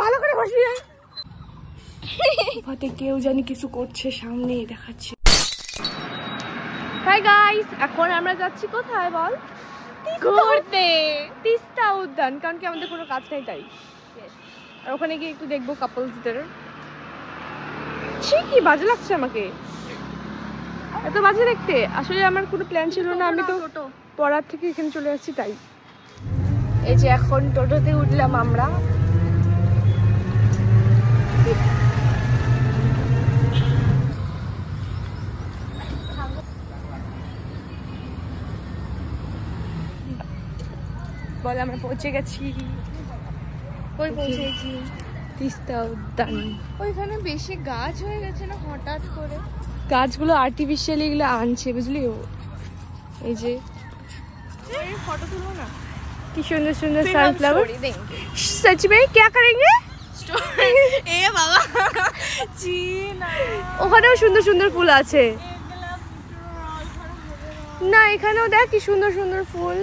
ভালো করে বসিয়ে পথে কেউ জানি কিছু করছে, সামনে দেখাচ্ছে। হাই গাইস, এখন আমরা যাচ্ছি কোথায় বল? ঘুরতে, তিস্তা উদ্যান, কারণ কি আমাদের কোনো কাজ নেই তাই। আর ওখানে গিয়ে একটু দেখবো কাপলসদের। কি বাজে লাগছে আমাকে, এত বাজে দেখতে। আসলে আমার কোনো প্ল্যান ছিল না, আমি তো পড়ার থেকে এখানে চলে আসছি তাই। এই যে এখন টোটোতে উঠলাম আমরা। বল আমরা পৌঁছে গেছি। কই পৌঁছেছি? তিস্তা উদ্যান। ওইখানে বেশি গাছ হয়ে গেছে না হঠাৎ করে? গাছগুলো আর্টিফিশিয়ালি এগুলো আনছে বুঝলি। এই যে फोटो तुलो ना, কি সুন্দর সুন্দর সানফ্লাওয়ার। सच में क्या करेंगे? ए बाबा जी ना, ওখানেও সুন্দর সুন্দর ফুল আছে না, এখানেও দেখ কি সুন্দর সুন্দর ফুল।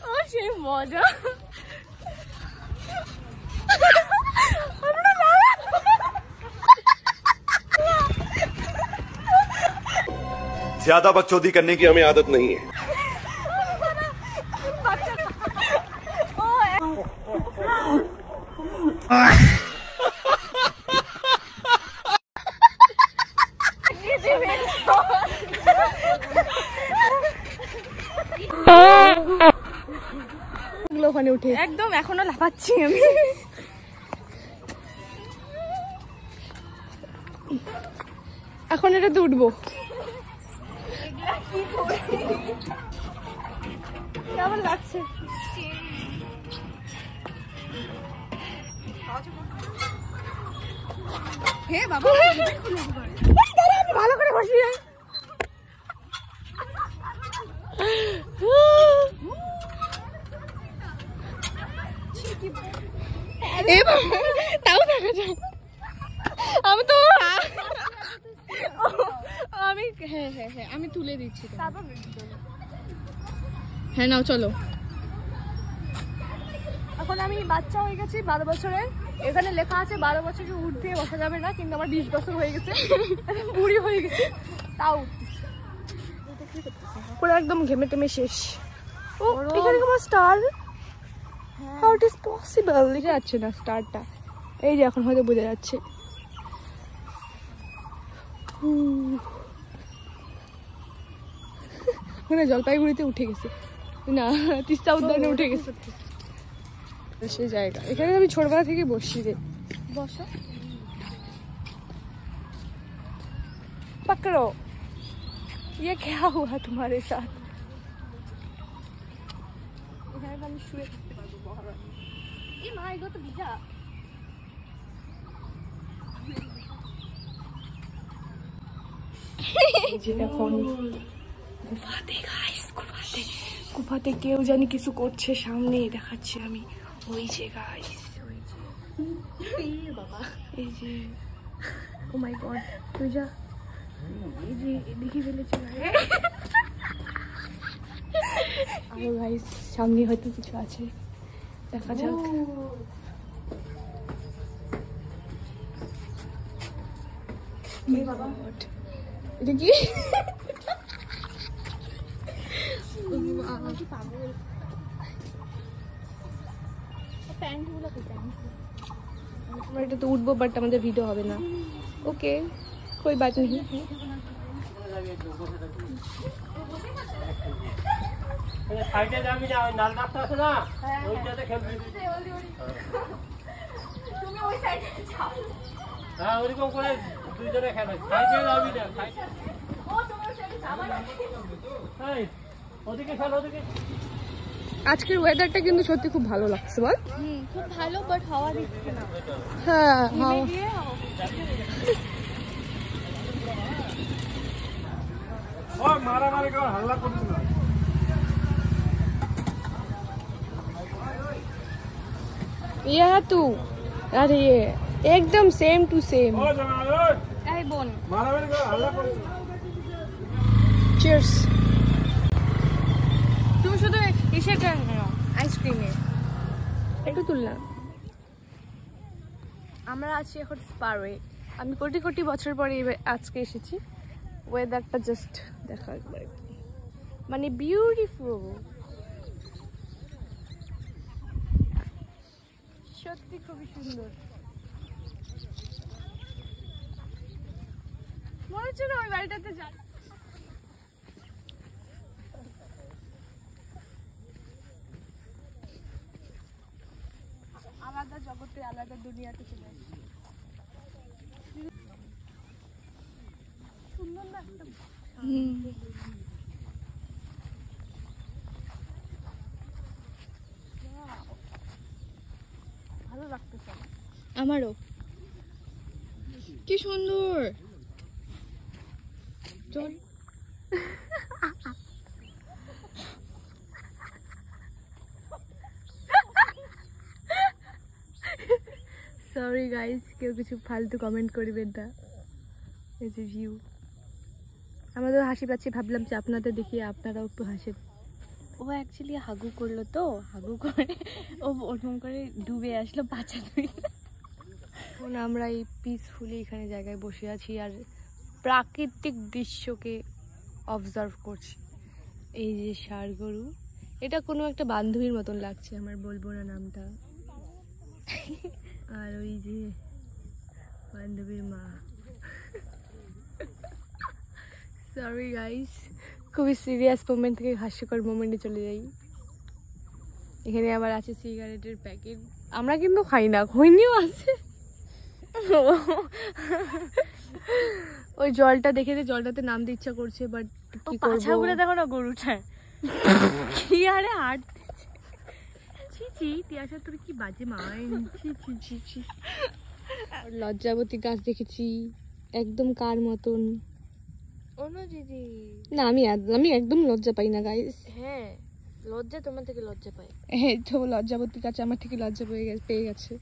ও সেই মজা। ज्यादा बकचोदी करने की हमें आदत नहीं है। ওখানে উঠে একদম এখনো লাফাচ্ছি আমি। এখন এটাতে উঠবো। কেমন লাগছে? হে বাবা ভালো করে বসিয়ে তাও দেখা যায়। আমি তো আমি হ্যাঁ হ্যাঁ হ্যাঁ আমি তুলে দিচ্ছি। হ্যাঁ নাও চলো। এখন আমি বাচ্চা হয়ে গেছি 12 বছরের। এখানে লেখা আছে 12 বছরের ঊর্ধ্বে বসা যাবে না, কিন্তু আমার 20 বছর হয়ে গেছে, বুড়ি হয়ে গেছে, তাও পুরো একদম ঘেমে টেমে শেষ। ও এখানে আমার star, how it is possible? বোঝা যাচ্ছে না স্টারটা। এই যে এখন হয়তো বোঝা যাচ্ছে। ওখানে জলপাইগুড়িতে উঠে গেছে না, তিস্তা উদ্যানে উঠে গেছে সেই জায়গা। এখানে আমি ছোটবেলা থেকে বসছি রে। বসো। पकड़ो, ये क्या हुआ तुम्हारे साथ? এখানে আমি শুয়ে থাকতে পারবো বহরা। এই মা এগো তো ভিজা। এখন গুফাতে গাইস, গুফাতে কেউ জানি কিছু করছে, সামনে দেখাচ্ছি আমি। ওই যে গাইস, ওই যে বাবা এই যে, ও মাই গড, তুই যা। এই যে দেখি ফেলেছে আরো গাইস, সামনে হয়তো কিছু আছে, দেখা যাক। এটা কি? আমরা এটা তো উঠবো, বাট আমাদের ভিডিও হবে না। ওকে, कोई बात नहीं। সাইডে যাবি না, ওই নাল রাস্তা আছে না, ওইটাতে খেলবি। তুমি ওই সাইডে যাও। হ্যাঁ ওইরকম করে দুইজনে খেলে। সাইডে যাবি না, সাইডে। ও তুমি ওই সাইডে যাবা না। এই ওদিকে খেলো, ওদিকে। আজকের ওয়েদারটা কিন্তু সত্যি খুব ভালো লাগছে বল। খুব ভালো, বাট হাওয়া দিচ্ছে না। হ্যাঁ হাওয়া। ও মারামারি কর, হাল্লা করিস না। ये है तू, अरे ये एकदम सेम टू सेम। ও জামাল, এই বোন মারামারি কর, হাল্লা করিস না। চিয়ার্স। তুমি শুধু ইসেটা নাও, আইসক্রিমে। একটু তুললাম। আমরা আছি এখন স্পারে। আমি কোটি কোটি বছর পরে আজকে এসেছি। ওয়েদারটা জাস্ট দেখা একবার, মানে বিউটিফুল, সত্যি খুবই সুন্দর। মনে হচ্ছে না ওই বাড়িটাতে যাই। আলাদা জগতে, আলাদা দুনিয়াতে চলে আসছি। সুন্দর না একটা? ভালো লাগতেছে আমারও। কি সুন্দর। চল। সরি গাইস, কেউ কিছু ফালতু কমেন্ট করবেন না। এই যে ভিউ, আমাদের হাসি পাচ্ছে, ভাবলাম যে আপনাদের দেখিয়ে আপনারাও একটু হাসেন। ও অ্যাকচুয়ালি হাগু করলো, তো হাগু করে ও ওরকম করে ডুবে আসলো বাঁচা তুই। এখন আমরা এই পিসফুলি এখানে জায়গায় বসে আছি আর প্রাকৃতিক দৃশ্যকে অবজার্ভ করছি। এই যে ষাঁড় গরু, এটা কোনো একটা বান্ধবীর মতন লাগছে আমার, বলবো না নামটা। আর ওই যে বান্ধবীর মা। সরি গাইস, খুবই সিরিয়াস মোমেন্ট থেকে হাস্যকর মোমেন্টে চলে যাই। এখানে আবার আছে সিগারেটের প্যাকেট, আমরা কিন্তু খাই না, খৈনিও আছে। ওই জলটা দেখে জলটাতে নামতে ইচ্ছা করছে, বাট কি পাছা করবো। ঘুরে দেখো না গরুটা কি আরে হাট। ছি ছি, তিয়াশা তোর কি বাজে মাইন্ড। ছি ছি ছি ছি। আর লজ্জাবতী গাছ দেখেছি, একদম কার মতন। অনু দিদি, না আমি একদম লজ্জা পাই না গাইস। হ্যাঁ লজ্জা তোমার থেকে লজ্জা পায়। হ্যাঁ তো লজ্জাবতী গাছ আমার থেকে লজ্জা পেয়ে গেছে।